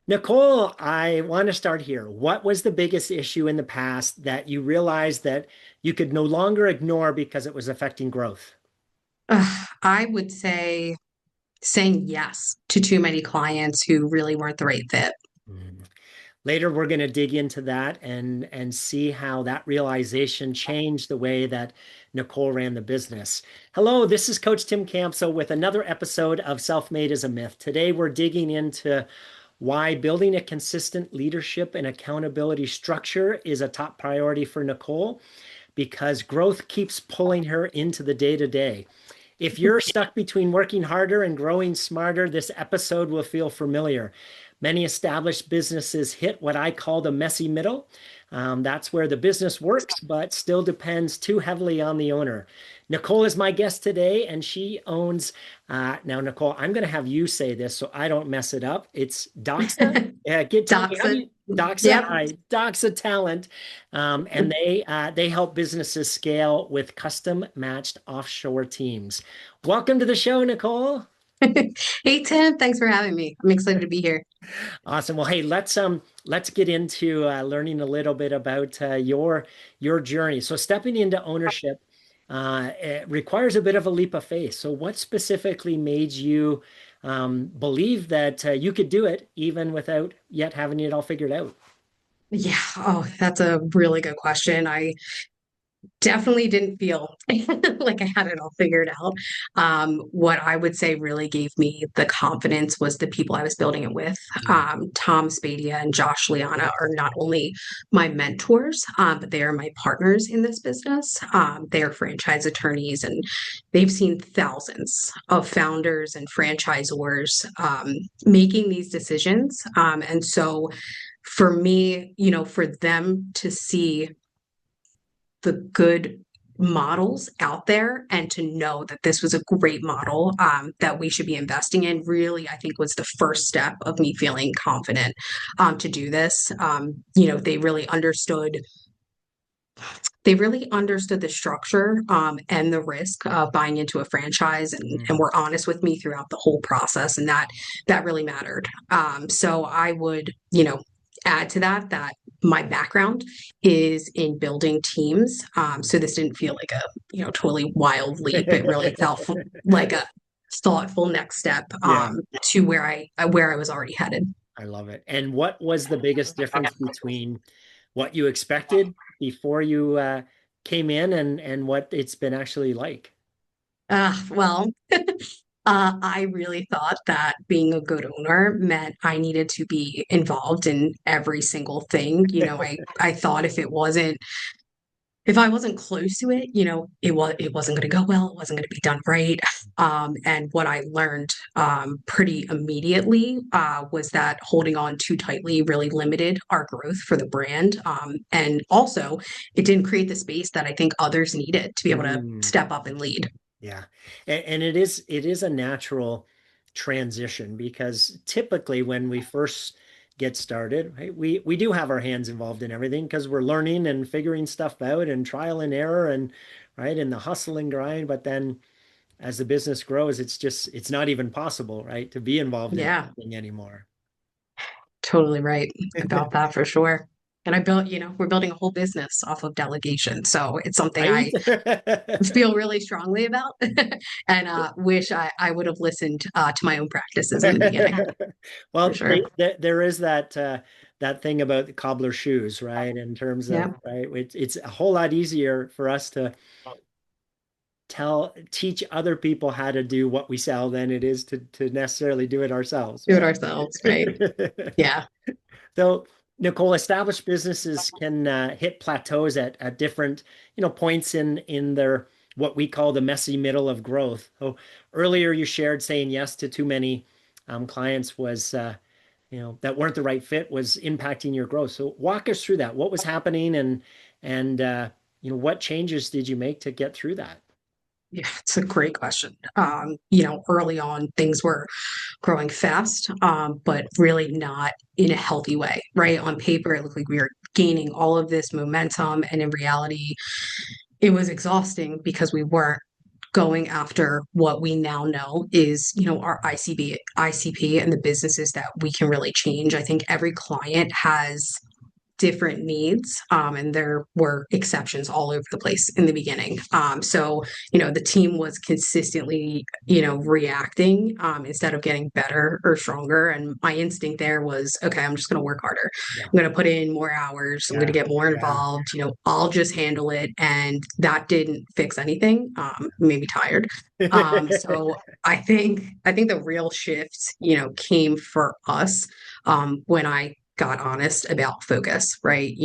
Nicole, I want to start here. What was the biggest issue in the past that you realized that you could no longer ignore because it was affecting growth? I would say saying yes to too many clients who really weren't the right fit. Mm. Later, we're going to dig into that and see how that realization changed the way that Nicole ran the business. Hello, this is Coach Tim Campsall with another episode of Self-Made is a Myth. Today, we're digging into why building a consistent leadership and accountability structure is a top priority for Nicole because growth keeps pulling her into the day to day. If you're stuck between working harder and growing smarter, this episode will feel familiar. Many established businesses hit what I call the messy middle. That's where the business works, but still depends too heavily on the owner. Nicole is my guest today, and she owns. Now, Nicole, I'm going to have you say this so I don't mess it up. It's DOXA. Tell me how do DOXA. you DOXA? All Yep. right, DOXA Talent, and they help businesses scale with custom matched offshore teams. Welcome to the show, Nicole. Hey, Tim. Thanks for having me. I'm excited to be here. Awesome. Well, hey, let's get into learning a little bit about your journey. So, stepping into ownership it requires a bit of a leap of faith. So, what specifically made you believe that you could do it even without yet having it all figured out? Yeah. Oh, that's a really good question. I definitely didn't feel like I had it all figured out. What I would say really gave me the confidence was the people I was building it with. Mm. Tom Spadia and Josh Liana are not only my mentors, but they are my partners in this business. They are franchise attorneys and they've seen thousands of founders and franchisors making these decisions. And so for me, for them to see the good models out there and to know that this was a great model that we should be investing in really I think was the first step of me feeling confident to do this. They really understood the structure and the risk of buying into a franchise and Mm. were honest with me throughout the whole process, and that really mattered. So I would add to that my background is in building teams. So this didn't feel like a totally wild leap. It really felt like a thoughtful next step Yeah, to where I was already headed. I love it. And what was the biggest difference between what you expected before you came in and what it's been actually like? Well, I really thought that being a good owner meant I needed to be involved in every single thing. I thought if I wasn't close to it, it wasn't going to go well. It wasn't going to be done right. And what I learned pretty immediately was that holding on too tightly really limited our growth for the brand. And also, it didn't create the space that I think others needed to be able to Mm. step up and lead. Yeah. And it is a natural transition because typically when we first get started, right, we do have our hands involved in everything because we're learning and figuring stuff out and trial and error and right and the hustle and grind. But then as the business grows, it's not even possible, right, to be involved in Yeah. anything anymore. Totally right about that for sure. And we're building a whole business off of delegation. So it's something Right? I feel really strongly about and wish I would have listened to my own practices in the beginning for Well, sure. there is that thing about the cobbler shoes, right? In terms of, Yeah. right, it's a whole lot easier for us to teach other people how to do what we sell than it is to necessarily do it ourselves, Do it right? ourselves, right? Yeah. So, Nicole, established businesses can hit plateaus at different, points in their what we call the messy middle of growth. So earlier you shared saying yes to too many clients was that weren't the right fit was impacting your growth. So walk us through that. What was happening and what changes did you make to get through that? Yeah, it's a great question. Early on, things were growing fast, but really not in a healthy way, right? On paper, it looked like we were gaining all of this momentum, and in reality, it was exhausting because we weren't going after what we now know is, our ICP and the businesses that we can really change. I think every client has different needs. And there were exceptions all over the place in the beginning. So, the team was consistently, reacting instead of getting better or stronger. And my instinct there was, okay, I'm just going to work harder. Yeah. I'm going to put in more hours. I'm going to Yeah. get more Yeah. involved. I'll just handle it. And that didn't fix anything. Made me tired. So I think the real shift, came for us when I got honest about focus, right?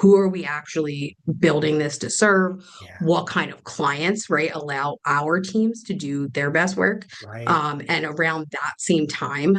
Who are we actually building this to serve? Yeah. What kind of clients, right, allow our teams to do their best work? Right. And around that same time,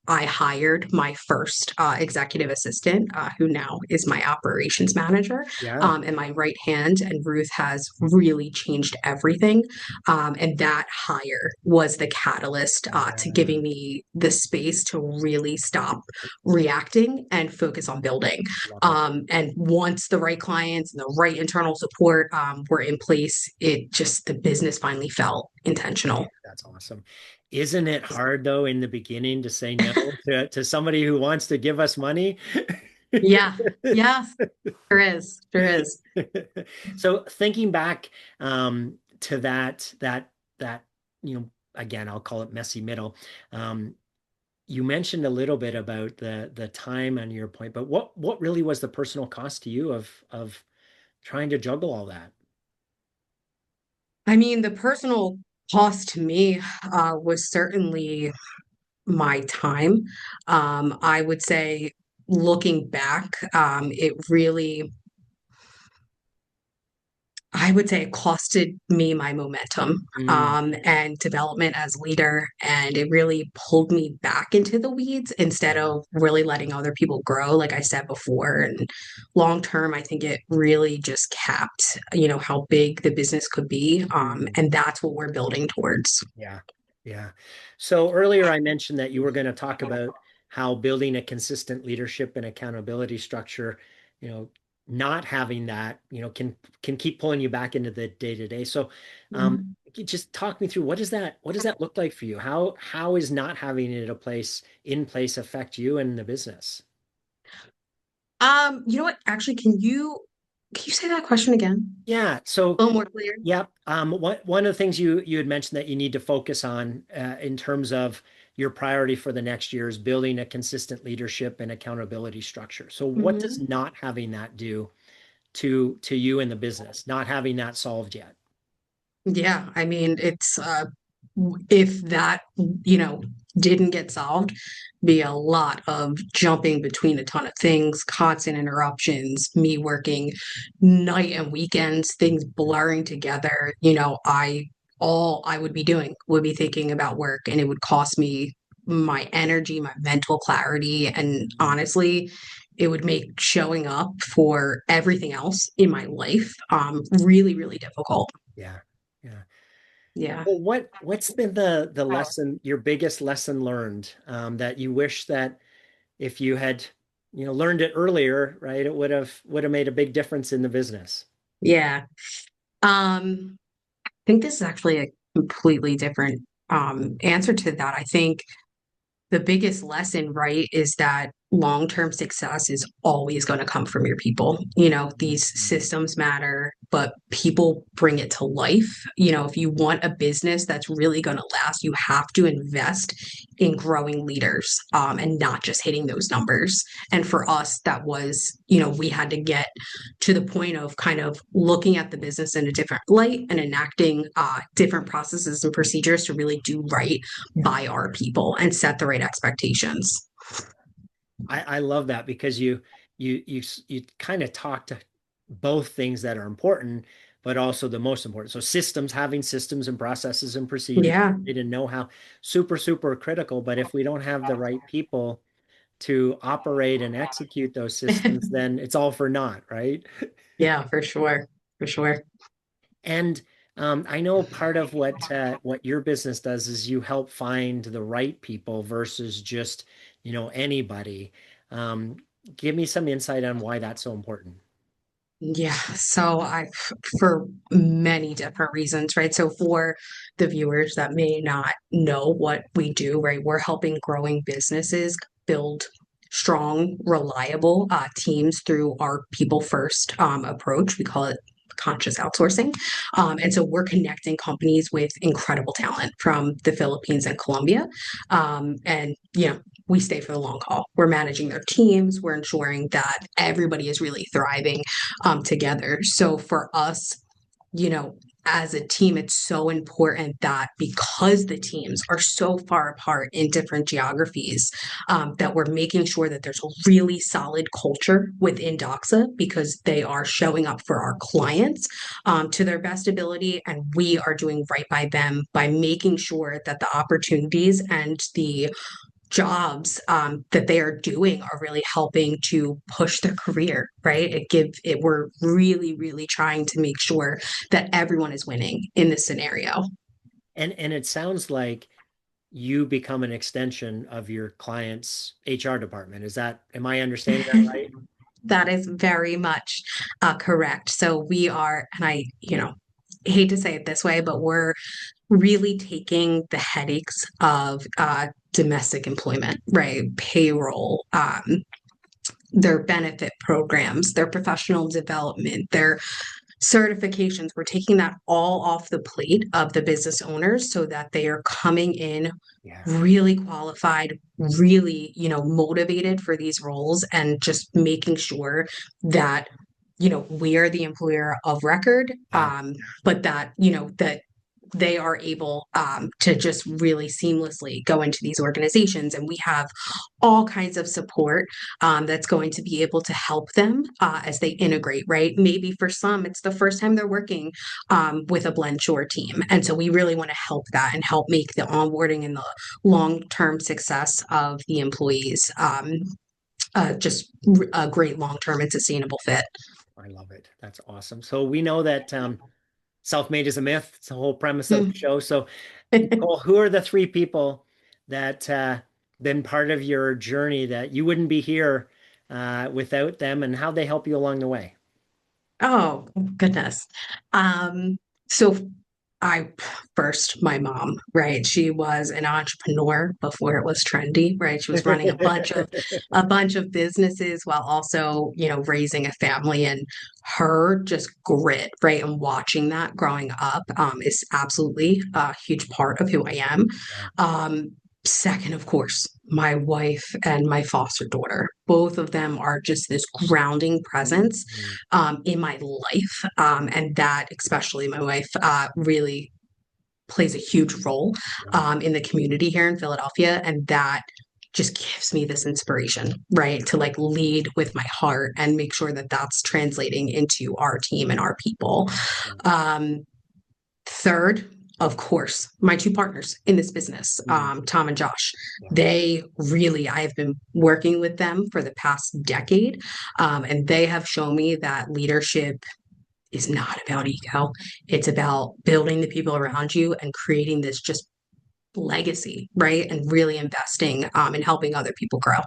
I hired my first executive assistant, who now is my operations manager, Yeah. and my right hand. And Ruth has really changed everything. And that hire was the catalyst to Yeah. giving me the space to really stop reacting and focus on building. Love it. And once the right clients and the right internal support were in place, the business finally felt intentional. That's awesome. Isn't it hard though in the beginning to say no to somebody who wants to give us money? Yeah, yeah, sure is, sure is. So thinking back to that again, I'll call it messy middle. Um, you mentioned a little bit about the time on your point, but what really was the personal cost to you of trying to juggle all that? I mean, the personal cost to me was certainly my time. I would say, looking back, it really, I would say, it costed me my momentum Mm, and development as leader. And it really pulled me back into the weeds instead yeah. of really letting other people grow, like I said before. And long term, I think it really just capped, how big the business could be. Mm. And that's what we're building towards. Yeah. Yeah. So earlier I mentioned that you were going to talk about how building a consistent leadership and accountability structure, you know, not having that, can keep pulling you back into the day to day. So you just talk me through what does that look like for you? How is not having it in place affect you and the business? You know what? Actually, can you say that question again? Yeah. So A little more clear? yeah. One of the things you had mentioned that you need to focus on in terms of your priority for the next year is building a consistent leadership and accountability structure. So what does Mhm. not having that do to you in the business, not having that solved yet? Yeah, I mean, if that, you know, didn't get solved, be a lot of jumping between a ton of things, constant interruptions, me working night and weekends, things blurring together. All I would be doing would be thinking about work, and it would cost me my energy, my mental clarity, and honestly, it would make showing up for everything else in my life really, really difficult. Yeah. Yeah. Yeah. Well, what's been the lesson, your biggest lesson learned, that you wish that if you had, learned it earlier, right, it would have made a big difference in the business? Yeah. I think this is actually a completely different answer to that. I think the biggest lesson, right, is that long-term success is always going to come from your people. These Mhm. systems matter, but people bring it to life. If you want a business that's really going to last, you have to invest in growing leaders and not just hitting those numbers. And for us, that was, we had to get to the point of kind of looking at the business in a different light and enacting different processes and procedures to really do right Yeah. by our people and set the right expectations. I love that because you kind of talk to both things that are important, but also the most important. So systems, having systems and processes and procedures, Yeah, right, and know how super, super critical. But if we don't have the right people to operate and execute those systems, then it's all for naught, right? yeah, for sure, for sure. And I know part of what your business does is you help find the right people versus just, anybody. Um, Give me some insight on why that's so important. Yeah, so for many different reasons, right? So for the viewers that may not know what we do, right, we're helping growing businesses build strong, reliable teams through our people first approach. We call it conscious outsourcing. And so we're connecting companies with incredible talent from the Philippines and Colombia. And, we stay for the long haul. We're managing their teams. We're ensuring that everybody is really thriving together. So for us, you know, as a team, it's so important that because the teams are so far apart in different geographies, that we're making sure that there's a really solid culture within DOXA because they are showing up for our clients to their best ability. And we are doing right by them by making sure that the opportunities and the jobs that they are doing are really helping to push their career, right? We're really, really trying to make sure that everyone is winning in this scenario. And it sounds like you become an extension of your client's HR department. Am I understanding that right? That is very much correct. So we are, and hate to say it this way, but we're really taking the headaches of domestic employment, right? Payroll, their benefit programs, their professional development, their certifications. We're taking that all off the plate of the business owners so that they are coming in Yeah. really qualified, really, motivated for these roles and just making sure that we are the employer of record, Yeah. but that that they are able to just really seamlessly go into these organizations. And we have all kinds of support that's going to be able to help them as they integrate, right? Maybe for some, it's the first time they're working with a blend shore team. And so we really want to help that and help make the onboarding and the long term success of the employees just a great long term and sustainable fit. I love it. That's awesome. So we know that self-made is a myth. It's the whole premise of the Mm. show. So, Nicole, who are the three people that been part of your journey that you wouldn't be here without them, and how they help you along the way? Oh, goodness. So I first, my mom, right? She was an entrepreneur before it was trendy, right? She was running a bunch of businesses while also, raising a family, and her just grit, right? And watching that growing up is absolutely a huge part of who I am. Yeah. Second, of course, my wife and my foster daughter. Both of them are just this grounding presence Mhm. in my life. And that, especially my wife, really plays a huge role Yeah. in the community here in Philadelphia. And that just gives me this inspiration, right? To like lead with my heart and make sure that that's translating into our team and our people. Yeah. Um, Third, of course, my two partners in this business, Mhm. Tom and Josh. Yeah. I have been working with them for the past decade, and they have shown me that leadership is not about ego. It's about building the people around you and creating this just legacy, right? And really investing in helping other people grow.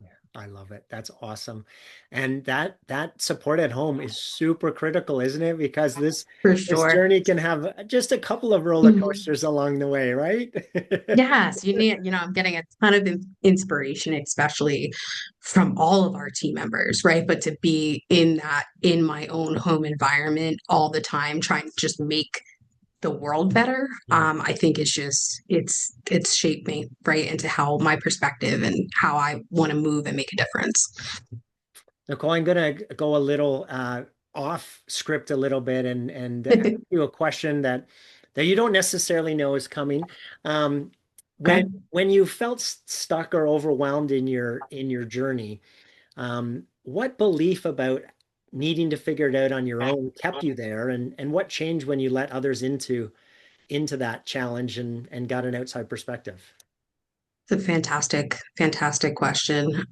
Yeah, I love it. That's awesome. And that support at home is super critical, isn't it? Because For this sure. journey can have just a couple of roller Mhm. coasters along the way, right? Yes, I'm getting a ton of inspiration, especially from all of our team members, right? But to be in my own home environment all the time, trying to just make the world better, Yeah. I think it's shaped me right into how my perspective and how I want to move and make a difference. Nicole, I'm gonna go a little off script a little bit and ask you a question that you don't necessarily know is coming. Um, Okay. when you felt stuck or overwhelmed in your journey, what belief about needing to figure it out on your own kept you there, and what changed when you let others into that challenge and got an outside perspective? It's a fantastic, fantastic question.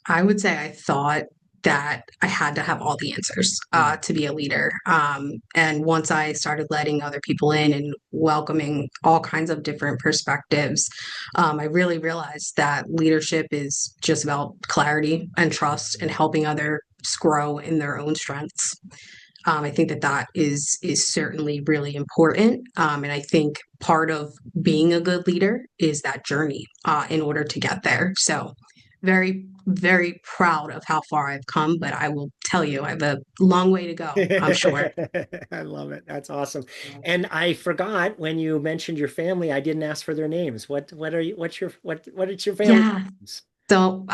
I would say I thought that I had to have all the answers Mm. to be a leader. And once I started letting other people in and welcoming all kinds of different perspectives, I really realized that leadership is just about clarity and trust and helping other folks grow in their own strengths. I think that that is certainly really important, and I think part of being a good leader is that journey in order to get there. So, very, very proud of how far I've come, but I will tell you, I have a long way to go, I'm sure. I love it. That's awesome. And I forgot when you mentioned your family, I didn't ask for their names. What are you, what's your, what is your family Yeah. names? So,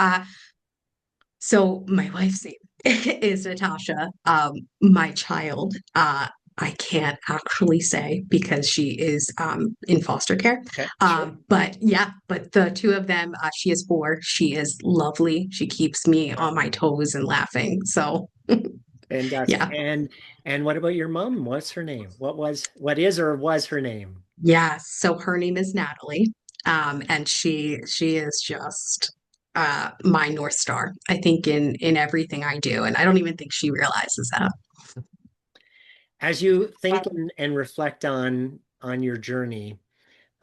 so my wife's name is Natasha. My child, I can't actually say because she is in foster care. Okay, sure. But yeah, but the two of them, she is 4. She is lovely. She keeps me on my toes and laughing. So Fantastic. yeah, And what about your mom? What's her name? What is or was her name? yeah. So her name is Natalie, and she is just my North Star. I think in everything I do, and I don't even think she realizes that. As you think and reflect on your journey,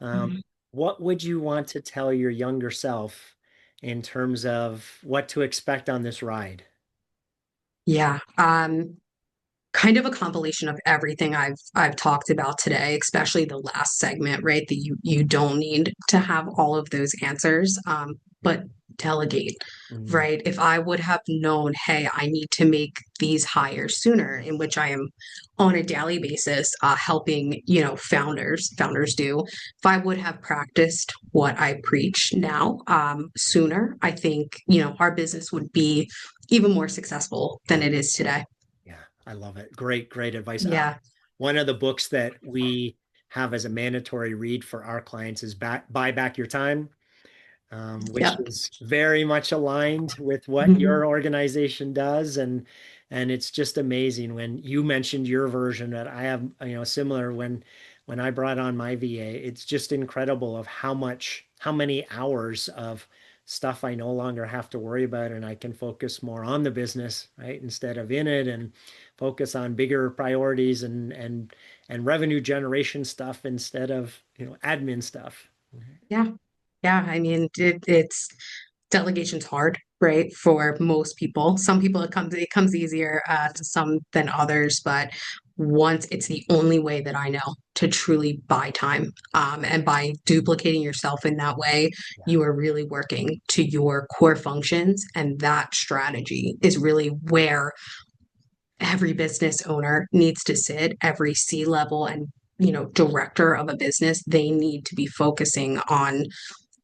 Mhm. what would you want to tell your younger self in terms of what to expect on this ride? Yeah. Kind of a compilation of everything I've talked about today, especially the last segment, right? That you don't need to have all of those answers, but delegate, Mm, right? If I would have known, hey, I need to make these hires sooner, in which I am on a daily basis, helping founders do. If I would have practiced what I preach now, sooner, I think our business would be even more successful than yeah. it is today. Yeah, I love it. Great advice. Yeah. One of the books that we have as a mandatory read for our clients is Buy Back Your Time, which Yep. is very much aligned with what Mhm. your organization does. And it's just amazing when you mentioned your version that I have, similar when I brought on my VA, it's just incredible of how many hours of stuff I no longer have to worry about, and I can focus more on the business, right, instead of in it, and focus on bigger priorities and revenue generation stuff instead of, admin stuff. Yeah. Yeah. I mean, it's delegation's hard, right? For most people. Some people it comes easier to some than others, but once it's the only way that I know to truly buy time. And by duplicating yourself in that way, Yeah. you are really working to your core functions. And that strategy is really where every business owner needs to sit, every C-level and director of a business, they need to be focusing on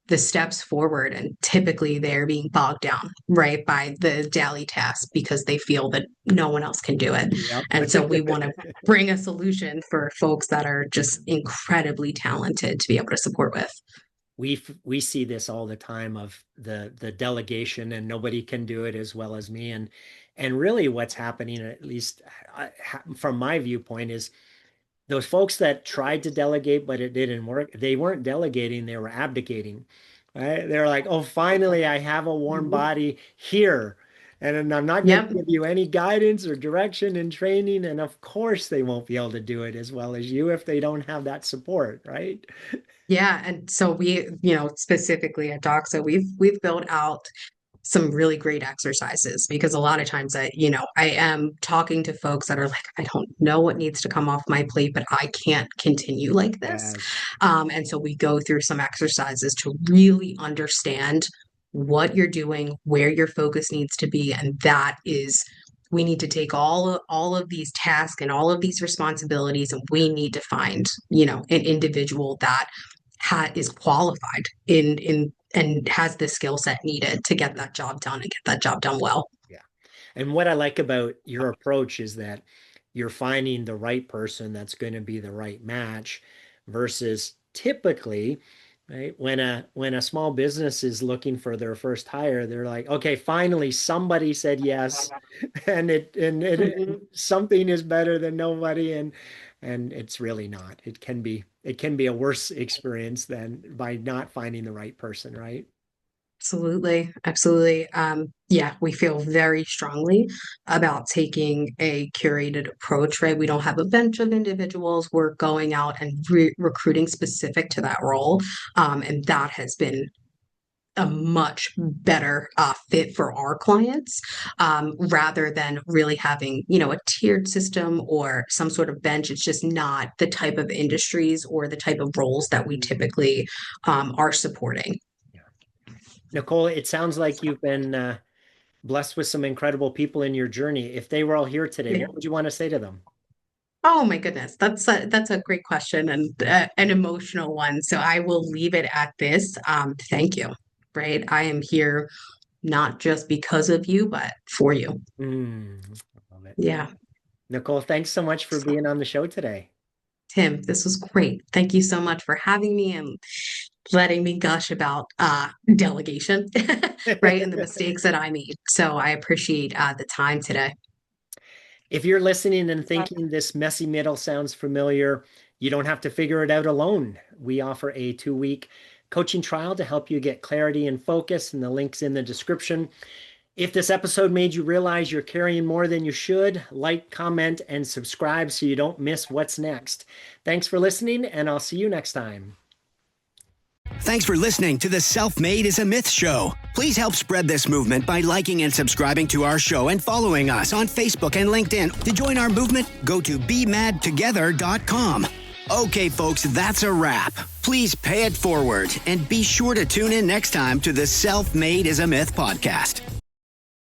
the steps forward, and typically they're being bogged down right by the daily tasks because they feel that no one else can do it. Yep. And so we want to bring a solution for folks that are just incredibly talented to be able to support with. We see this all the time of the delegation, and nobody can do it as well as me. And really what's happening, at least from my viewpoint, is those folks that tried to delegate but it didn't work, they weren't delegating, they were abdicating. Right? They're like, oh, finally I have a warm Mhm. body here, and I'm not going to Yep. give you any guidance or direction and training. And of course they won't be able to do it as well as you if they don't have that support, right? Yeah, and so we, specifically at DOXA, we've built out some really great exercises because a lot of times I am talking to folks that are like, I don't know what needs to come off my plate, but I can't continue like this. Yes. And so we go through some exercises to really understand what you're doing, where your focus needs to be, and that is we need to take all of these tasks and all of these responsibilities, and we need to find an individual that is qualified in and has the skill set needed to get that job done and get that job done well. Yeah. And what I like about your approach is that you're finding the right person that's going to be the right match versus typically, right, when a small business is looking for their first hire, they're like, okay, finally somebody said yes, and Mhm. something is better than nobody, and it's really not. It can be a worse experience than by not finding the right person, right? Absolutely, absolutely. Yeah, we feel very strongly about taking a curated approach, right? We don't have a bench of individuals. We're going out and recruiting specific to that role. And that has been a much better fit for our clients, rather than really having, a tiered system or some sort of bench. It's just not the type of industries or the type of roles that we typically are supporting. Yeah. Nicole, it sounds like you've been blessed with some incredible people in your journey. If they were all here today, Yeah. what would you want to say to them? Oh my goodness, that's a great question and an emotional one. So I will leave it at this. Thank you. Right, I am here not just because of you, but for you. I love it. Yeah. Nicole, thanks so much for being on the show today. Tim, this was great. Thank you so much for having me and letting me gush about delegation, right? And the mistakes that I made. So I appreciate the time today. If you're listening and thinking this messy middle sounds familiar, you don't have to figure it out alone. We offer a 2-week coaching trial to help you get clarity and focus, and the link's in the description. If this episode made you realize you're carrying more than you should, like, comment, and subscribe so you don't miss what's next. Thanks for listening, and I'll see you next time. Thanks for listening to the Self-Made is a Myth show. Please help spread this movement by liking and subscribing to our show and following us on Facebook and LinkedIn. To join our movement, go to bemadtogether.com. Okay, folks, that's a wrap. Please pay it forward and be sure to tune in next time to the Self-Made is a Myth podcast.